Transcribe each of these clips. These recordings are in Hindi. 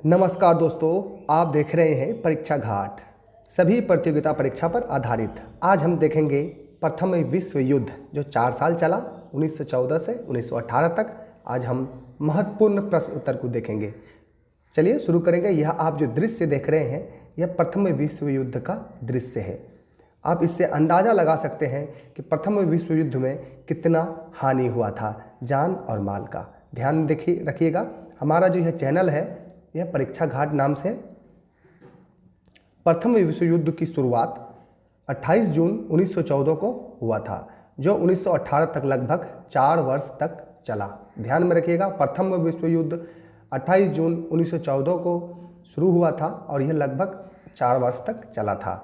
नमस्कार दोस्तों, आप देख रहे हैं परीक्षा घाट, सभी प्रतियोगिता परीक्षा पर आधारित। आज हम देखेंगे प्रथम विश्व युद्ध जो 4 साल चला, 1914 से 1918 तक। आज हम महत्वपूर्ण प्रश्न उत्तर को देखेंगे। चलिए शुरू करेंगे। यह आप जो दृश्य देख रहे हैं यह प्रथम विश्व युद्ध का दृश्य है। आप इससे अंदाज़ा लगा सकते हैं कि प्रथम विश्व युद्ध में कितना हानि हुआ था जान और माल का। ध्यान देखिए रखिएगा, हमारा जो यह चैनल है यह परीक्षा घाट नाम से। प्रथम विश्व युद्ध की शुरुआत 28 जून 1914 को हुआ था, जो 1918 तक लगभग 4 वर्ष तक चला। ध्यान में रखिएगा, प्रथम विश्व युद्ध 28 जून 1914 को शुरू हुआ था और यह लगभग 4 वर्ष तक चला था।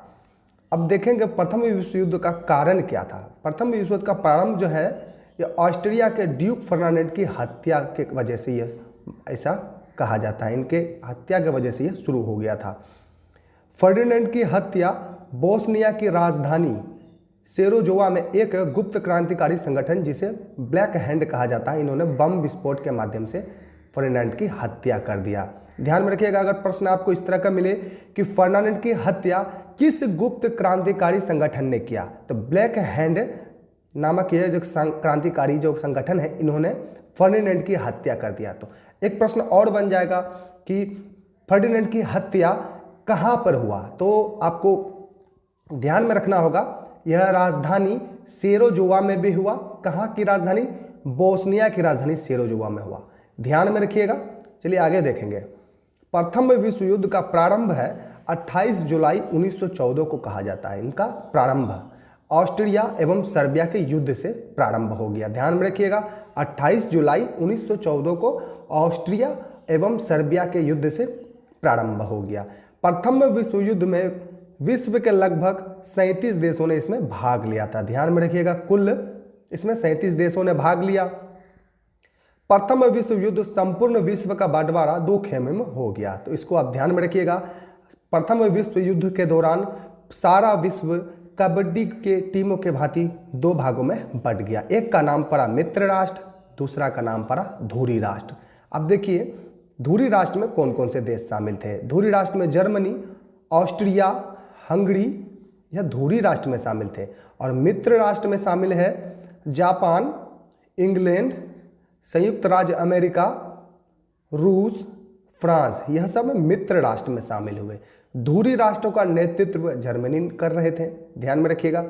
अब देखेंगे प्रथम विश्व युद्ध का कारण क्या था। प्रथम विश्व युद्ध का प्रारंभ जो है यह ऑस्ट्रिया के ड्यूक फर्नांडिस की हत्या के वजह से यह ऐसा कहा जाता है। इनके हत्या की वजह से यह शुरू हो गया था। फर्डिनेंड की हत्या बोस्निया की राजधानी सेरोजोवा में एक गुप्त क्रांतिकारी संगठन जिसे ब्लैक हैंड कहा जाता है, इन्होंने बम विस्फोट के माध्यम से फर्डिनेंड की हत्या कर दिया। ध्यान में रखिएगा, अगर प्रश्न आपको इस तरह का मिले कि फर्डिनेंड की हत्या किस गुप्त क्रांतिकारी संगठन ने किया, तो ब्लैक हैंड नामक यह जो क्रांतिकारी जो संगठन है इन्होंने फर्डिनेंड की हत्या कर दिया। तो एक प्रश्न और बन जाएगा कि फर्डिनेंड की हत्या कहाँ पर हुआ, तो आपको ध्यान में रखना होगा यह राजधानी सेरोजोवा में भी हुआ। कहाँ की राजधानी? बोस्निया की राजधानी सेरोजोवा में हुआ। ध्यान में रखिएगा। चलिए आगे देखेंगे। प्रथम विश्व युद्ध का प्रारंभ है 28 जुलाई 1914 को कहा जाता है। इनका प्रारंभ ऑस्ट्रिया एवं सर्बिया के युद्ध से प्रारंभ हो गया। ध्यान में रखिएगा, 28 जुलाई 1914 को ऑस्ट्रिया एवं सर्बिया के युद्ध से प्रारंभ हो गया। प्रथम विश्व युद्ध में विश्व के लगभग 37 देशों ने इसमें भाग लिया था। ध्यान में रखिएगा, कुल इसमें 37 देशों ने भाग लिया। प्रथम विश्व युद्ध संपूर्ण विश्व का बंटवारा 2 खेमे में हो गया। तो इसको आप ध्यान में रखिएगा। प्रथम विश्व युद्ध के दौरान सारा विश्व कबड्डी के टीमों के भांति 2 भागों में बंट गया। एक का नाम पड़ा मित्र राष्ट्र, दूसरा का नाम पड़ा धुरी राष्ट्र। अब देखिए धुरी राष्ट्र में कौन कौन से देश शामिल थे। धुरी राष्ट्र में जर्मनी, ऑस्ट्रिया, हंगरी यह धुरी राष्ट्र में शामिल थे। और मित्र राष्ट्र में शामिल है जापान, इंग्लैंड, संयुक्त राज्य अमेरिका, रूस, फ्रांस, यह सब मित्र राष्ट्र में शामिल हुए। धुरी राष्ट्रों का नेतृत्व जर्मनी कर रहे थे। ध्यान में रखिएगा।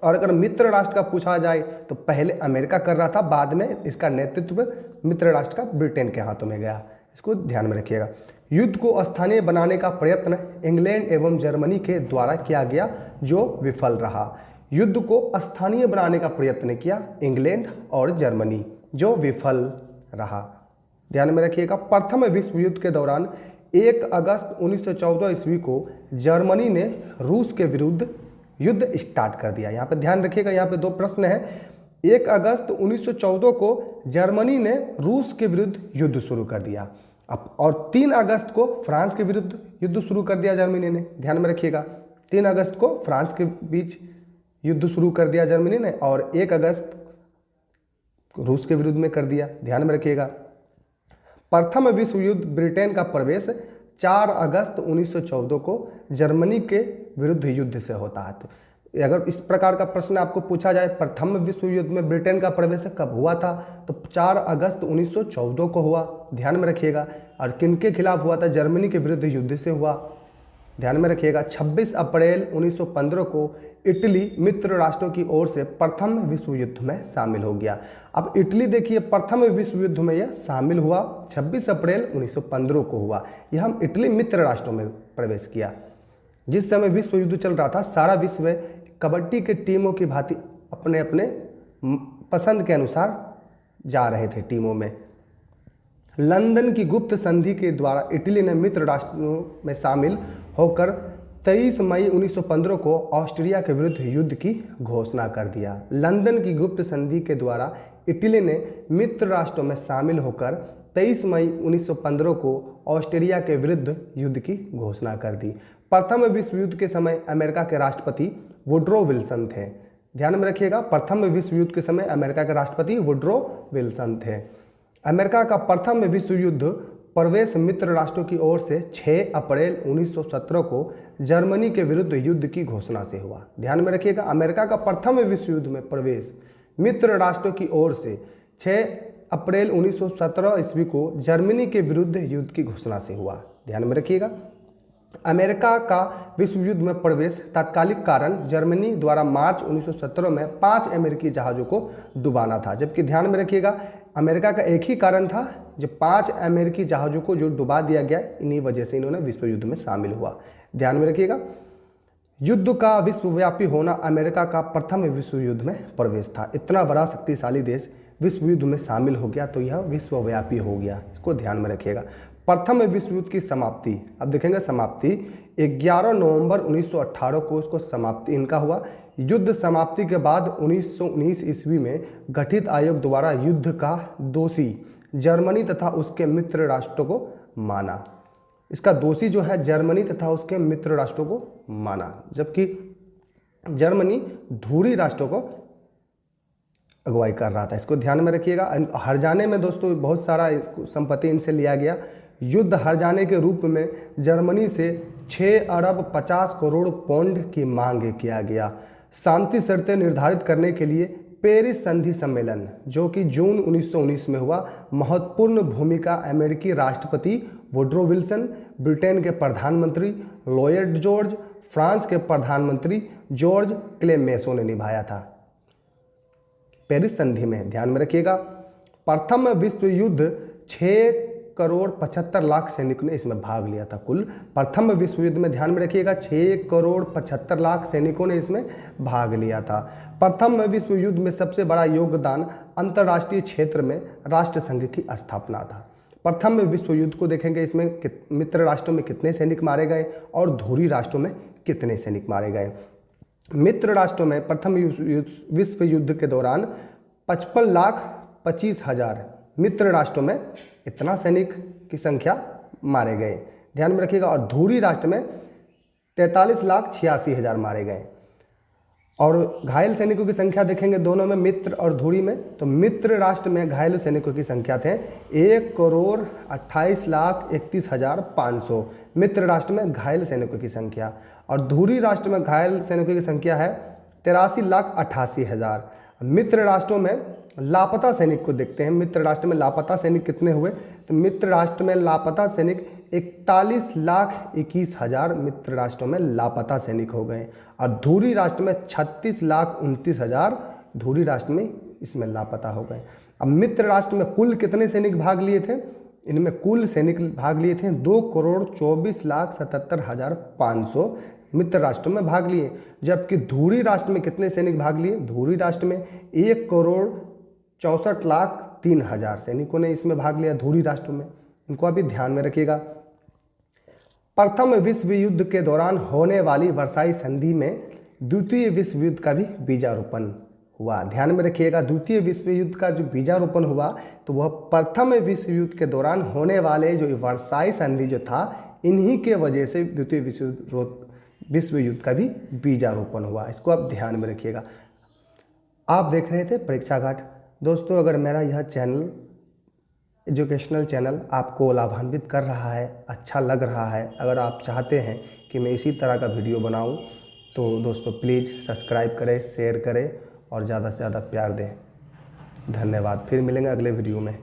और अगर मित्र राष्ट्र का पूछा जाए तो पहले अमेरिका कर रहा था, बाद में इसका नेतृत्व मित्र राष्ट्र का ब्रिटेन के हाथों में गया। इसको ध्यान में रखिएगा। युद्ध को स्थानीय बनाने का प्रयत्न इंग्लैंड एवं जर्मनी के द्वारा किया गया, जो विफल रहा। युद्ध को स्थानीय बनाने का प्रयत्न किया इंग्लैंड और जर्मनी, जो विफल रहा। ध्यान में रखिएगा। प्रथम विश्व युद्ध के दौरान 1 अगस्त 1914 ईस्वी को जर्मनी ने रूस के विरुद्ध युद्ध स्टार्ट कर दिया। यहाँ पे ध्यान रखिएगा, यहाँ पे 2 प्रश्न हैं। 1 अगस्त 1914 को जर्मनी ने रूस के विरुद्ध युद्ध शुरू कर दिया। अब और 3 अगस्त को फ्रांस के विरुद्ध युद्ध शुरू कर दिया जर्मनी ने। ध्यान में रखिएगा, 3 अगस्त को फ्रांस के बीच युद्ध शुरू कर दिया जर्मनी ने और 1 अगस्त रूस के विरुद्ध में कर दिया। ध्यान में रखिएगा। प्रथम विश्व युद्ध ब्रिटेन का प्रवेश 4 अगस्त 1914 को जर्मनी के विरुद्ध युद्ध से होता है। तो अगर इस प्रकार का प्रश्न आपको पूछा जाए प्रथम विश्व युद्ध में ब्रिटेन का प्रवेश कब हुआ था, तो 4 अगस्त 1914 को हुआ। ध्यान में रखिएगा। और किनके खिलाफ हुआ था? जर्मनी के विरुद्ध युद्ध से हुआ। ध्यान में रखिएगा। 26 अप्रैल 1915 को इटली मित्र राष्ट्रों की ओर से प्रथम विश्व युद्ध में शामिल हो गया। अब इटली देखिए प्रथम विश्व युद्ध में यह शामिल हुआ 26 अप्रैल 1915 को हुआ। यह हम इटली मित्र राष्ट्रों में प्रवेश किया। जिस समय विश्व युद्ध चल रहा था सारा विश्व कबड्डी के टीमों की भांति अपने अपने पसंद के अनुसार जा रहे थे टीमों में। लंदन की गुप्त संधि के द्वारा इटली ने मित्र राष्ट्रों में शामिल होकर 23 मई 1915 को ऑस्ट्रिया के विरुद्ध युद्ध की घोषणा कर दिया। लंदन की गुप्त संधि के द्वारा इटली ने मित्र राष्ट्रों में शामिल होकर 23 मई 1915 को ऑस्ट्रिया के विरुद्ध युद्ध की घोषणा कर दी। प्रथम विश्व युद्ध के समय अमेरिका के राष्ट्रपति वुड्रो विल्सन थे। ध्यान में रखिएगा, प्रथम विश्व युद्ध के समय अमेरिका के राष्ट्रपति वुड्रो विल्सन थे। अमेरिका का प्रथम विश्व युद्ध प्रवेश मित्र राष्ट्रों की ओर से 6 अप्रैल 1917 को जर्मनी के विरुद्ध युद्ध की घोषणा से हुआ। ध्यान में रखिएगा, अमेरिका का प्रथम विश्व युद्ध में प्रवेश मित्र राष्ट्रों की ओर से 6 अप्रैल 1917 ईस्वी को जर्मनी के विरुद्ध युद्ध की घोषणा से हुआ। ध्यान में रखिएगा, अमेरिका का विश्व युद्ध में प्रवेश तात्कालिक कारण जर्मनी द्वारा मार्च 1917 में 5 अमेरिकी जहाज़ों को डुबाना था। जबकि ध्यान में रखिएगा, अमेरिका का एक ही कारण था, जो 5 अमेरिकी जहाज़ों को जो डुबा दिया गया, इन्हीं वजह से इन्होंने विश्व युद्ध में शामिल हुआ। ध्यान में रखिएगा, युद्ध का विश्वव्यापी होना अमेरिका का प्रथम विश्व युद्ध में प्रवेश था। इतना बड़ा शक्तिशाली देश विश्व युद्ध में शामिल हो गया तो यह विश्वव्यापी हो गया, इसको ध्यान में रखिएगा। प्रथम विश्व युद्ध की समाप्ति, अब देखेंगे समाप्ति 11 नवंबर 1918 को इसको समाप्ति इनका हुआ। युद्ध समाप्ति के बाद 1919 ईस्वी में गठित आयोग द्वारा युद्ध का दोषी जर्मनी तथा उसके मित्र राष्ट्रों को माना। इसका दोषी जो है जर्मनी तथा उसके मित्र राष्ट्रों को माना, जबकि जर्मनी धुरी राष्ट्रों को अगुवाई कर रहा था। इसको ध्यान में रखिएगा। हर जाने में दोस्तों बहुत सारा संपत्ति इनसे लिया गया। युद्ध हर जाने के रूप में जर्मनी से 6 अरब 50 करोड़ पाउंड की मांग किया गया। शांति शर्तें निर्धारित करने के लिए पेरिस संधि सम्मेलन, जो कि जून 1919 में हुआ, महत्वपूर्ण भूमिका अमेरिकी राष्ट्रपति वुड्रो विल्सन, ब्रिटेन के प्रधानमंत्री लॉयड जॉर्ज, फ्रांस के प्रधानमंत्री जॉर्ज क्लेमेंसो ने निभाया था। पेरिस संधि में ध्यान में रखिएगा, प्रथम विश्व युद्ध 6 करोड़ 75 लाख सैनिकों ने इसमें भाग लिया था। कुल प्रथम विश्व युद्ध में ध्यान में रखिएगा 6 करोड़ 75 लाख सैनिकों ने इसमें भाग लिया था। प्रथम विश्व युद्ध में सबसे बड़ा योगदान अंतर्राष्ट्रीय क्षेत्र में राष्ट्र संघ की स्थापना था। प्रथम विश्व युद्ध को देखेंगे, इसमें मित्र राष्ट्रों में कितने सैनिक मारे गए और धुरी राष्ट्रों में कितने सैनिक मारे गए। मित्र राष्ट्रों में प्रथम विश्व युद्ध के दौरान 55,25,000 मित्र राष्ट्रों में इतना सैनिक की संख्या मारे गए, ध्यान में रखिएगा। और धुरी राष्ट्र में 43,86,000 मारे गए। और घायल सैनिकों की संख्या देखेंगे दोनों में, मित्र और धुरी में, तो मित्र राष्ट्र में घायल सैनिकों की संख्या थे 1,28,31,500 मित्र राष्ट्र में घायल सैनिकों की संख्या। और धुरी राष्ट्र में घायल सैनिकों की संख्या है 83,88,000। मित्र राष्ट्रों में लापता सैनिक को देखते हैं। मित्र राष्ट्र में लापता सैनिक कितने हुए, तो मित्र राष्ट्र में लापता सैनिक 41,21,000 मित्र राष्ट्रों में लापता सैनिक हो गए। और धुरी राष्ट्र में 36,29,000 धुरी राष्ट्र में इसमें लापता हो गए। अब मित्र राष्ट्र में कुल कितने सैनिक भाग लिए थे, इनमें कुल सैनिक भाग लिए थे 2,24,77,500 मित्र राष्ट्रों में भाग लिए। जबकि धुरी राष्ट्र में कितने सैनिक भाग लिए, धुरी राष्ट्र में 1,64,03,000 सैनिकों ने इसमें भाग लिया धुरी राष्ट्रों में। इनको अभी ध्यान में रखिएगा। प्रथम विश्व युद्ध के दौरान होने वाली वर्साई संधि में द्वितीय विश्व युद्ध का भी बीजारोपण हुआ। ध्यान में रखिएगा, द्वितीय विश्व युद्ध का जो बीजारोपण हुआ तो वह प्रथम विश्व युद्ध के दौरान होने वाले जो वर्साई संधि जो था, इन्हीं के वजह से द्वितीय विश्व युद्ध का भी बीजारोपण हुआ। इसको आप ध्यान में रखिएगा। आप देख रहे थे परीक्षा घाट। दोस्तों, अगर मेरा यह चैनल एजुकेशनल चैनल आपको लाभान्वित कर रहा है, अच्छा लग रहा है, अगर आप चाहते हैं कि मैं इसी तरह का वीडियो बनाऊं, तो दोस्तों प्लीज़ सब्सक्राइब करें, शेयर करें और ज़्यादा से ज़्यादा प्यार दें। धन्यवाद। फिर मिलेंगे अगले वीडियो में।